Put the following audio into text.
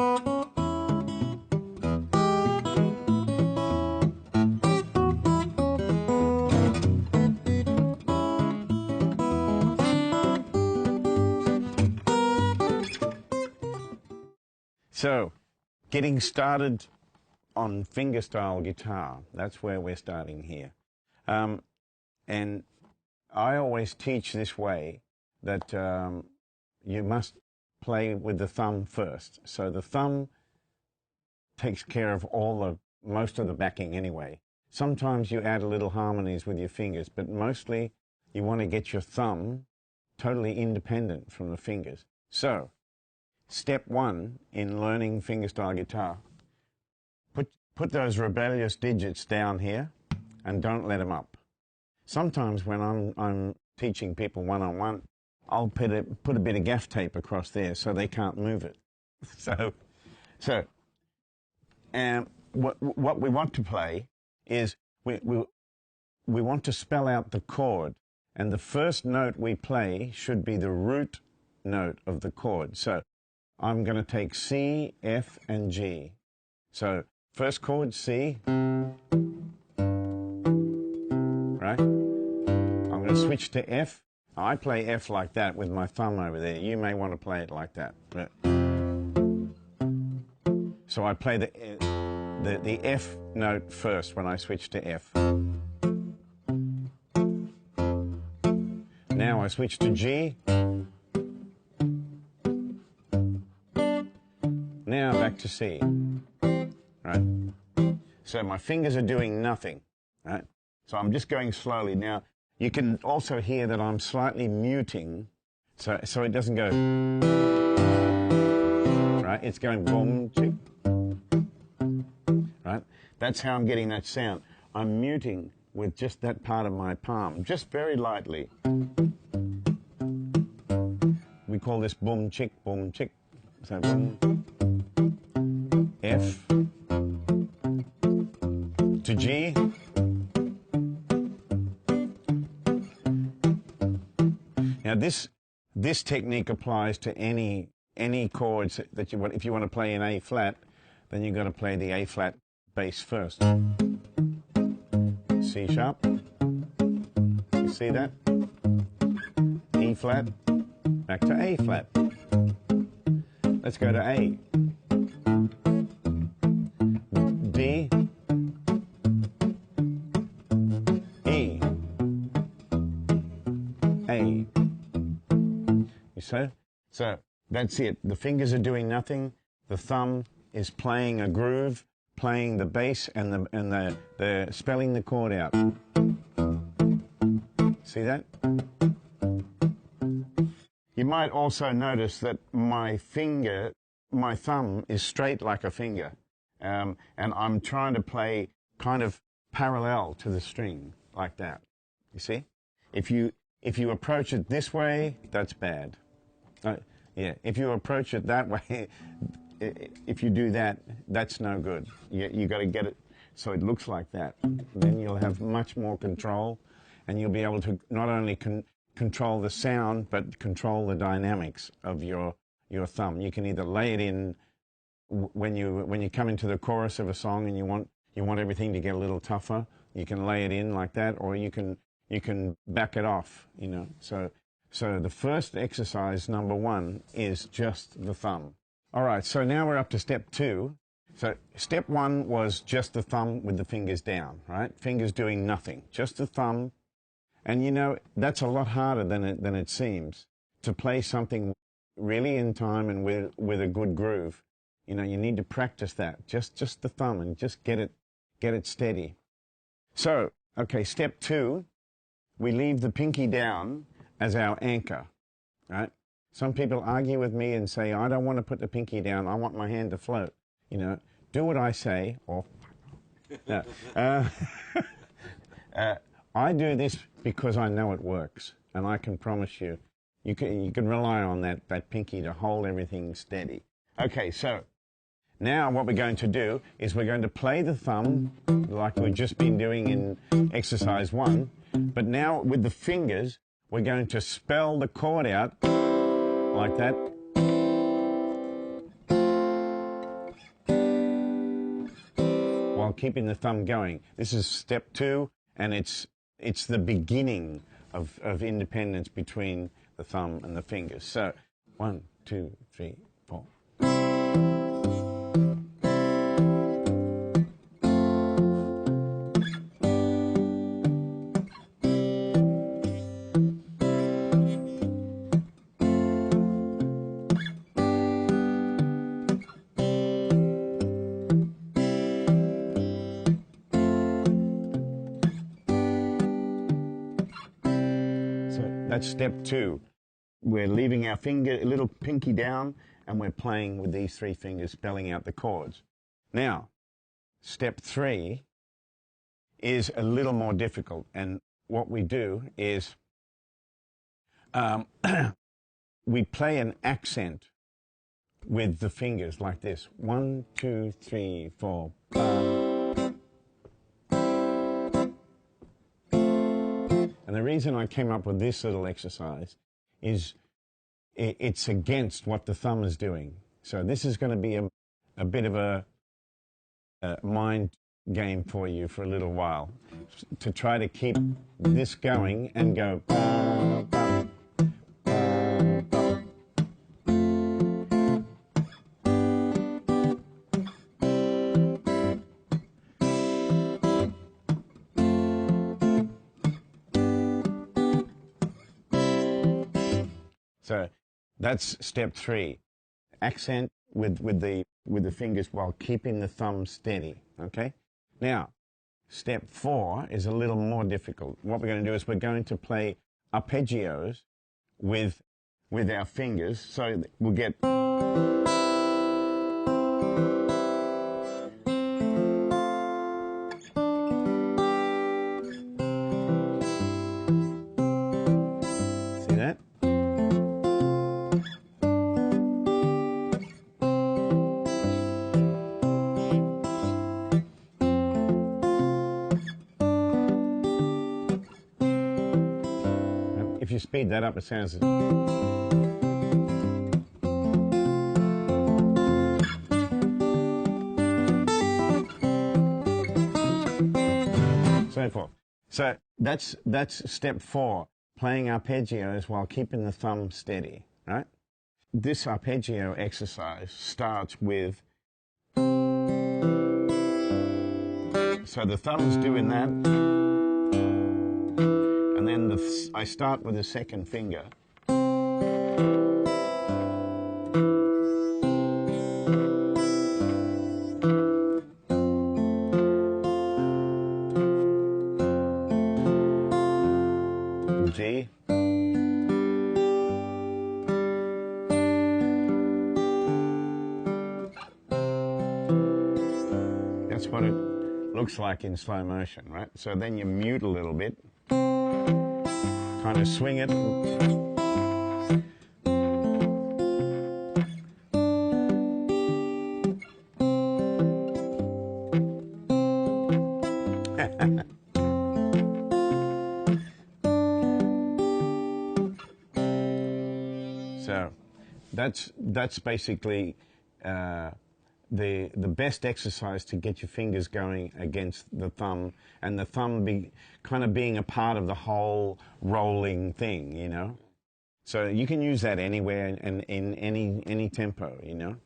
So, getting started on fingerstyle guitar, that's where we're starting here. And I always teach this way, that you must play with the thumb first. So the thumb takes care of most of the backing anyway. Sometimes you add a little harmonies with your fingers, but mostly you want to get your thumb totally independent from the fingers. So, step one in learning fingerstyle guitar, put those rebellious digits down here and don't let them up. Sometimes when I'm teaching people one-on-one, I'll put a bit of gaff tape across there so they can't move it. What we want to play is we want to spell out the chord, and the first note we play should be the root note of the chord. So I'm going to take C, F, and G. So first chord, C. Right? I'm going to switch to F. I play F like that with my thumb over there. You may want to play it like that. So I play the F note first when I switch to F. Now I switch to G. Now back to C. Right? So my fingers are doing nothing. Right? So I'm just going slowly. Now, you can also hear that I'm slightly muting, so it doesn't go, right? It's going boom, chick, right? That's how I'm getting that sound. I'm muting with just that part of my palm, just very lightly. We call this boom, chick, boom, chick. So boom, F to G. Now this technique applies to any chords that you want. If you want to play an A flat, then you've got to play the A flat bass first. C sharp. You see that? E flat. Back to A flat. Let's go to A. D. E. A. So that's it. The fingers are doing nothing. The thumb is playing a groove, playing the bass, and the spelling the chord out. See that? You might also notice that my thumb is straight like a finger, and I'm trying to play kind of parallel to the string like that. You see? If you approach it this way, that's bad. Yeah, if you approach it that way, if you do that, that's no good. You got to get it so it looks like that. Then you'll have much more control, and you'll be able to not only control the sound, but control the dynamics of your thumb. You can either lay it in when you come into the chorus of a song and you want everything to get a little tougher. You can lay it in like that, or you can back it off. You know, so the first exercise, number one, is just the thumb. All right, so now we're up to step two. So step one was just the thumb with the fingers down, right? Fingers doing nothing, just the thumb. And you know, that's a lot harder than it seems to play something really in time and with a good groove. You know, you need to practice that, just the thumb, and just get it steady. So, okay, step two, we leave the pinky down as our anchor, right? Some people argue with me and say, I don't want to put the pinky down, I want my hand to float. You know, do what I say, or... No. I do this because I know it works, and I can promise you, you can rely on that pinky to hold everything steady. Okay, so now what we're going to do is we're going to play the thumb like we've just been doing in exercise one, but now with the fingers, we're going to spell the chord out like that. while keeping the thumb going. This is step 2, and it's the beginning of independence between the thumb and the fingers. So 1, 2, 3, 4. That's step 2. We're leaving our finger, a little pinky down, and we're playing with these 3 fingers, spelling out the chords. Now, step 3 is a little more difficult. And what we do is we play an accent with the fingers like this. 1, 2, 3, 4. And the reason I came up with this little exercise is it's against what the thumb is doing. So this is going to be a bit of a mind game for you for a little while, to try to keep this going and go. So that's step 3. Accent with the fingers while keeping the thumb steady. Okay? Now, step 4 is a little more difficult. What we're going to do is we're going to play arpeggios with our fingers. So we'll get. See that? If you speed that up, it sounds. So forth. So that's step 4, playing arpeggios while keeping the thumb steady, right? This arpeggio exercise starts with. So the thumb's doing that. And then I start with the second finger. G. That's what it looks like in slow motion, right? So then you mute a little bit. Kind of swing it. So that's basically the best exercise to get your fingers going against the thumb, and the thumb kind of being a part of the whole rolling thing, you know. So you can use that anywhere and in any tempo, you know.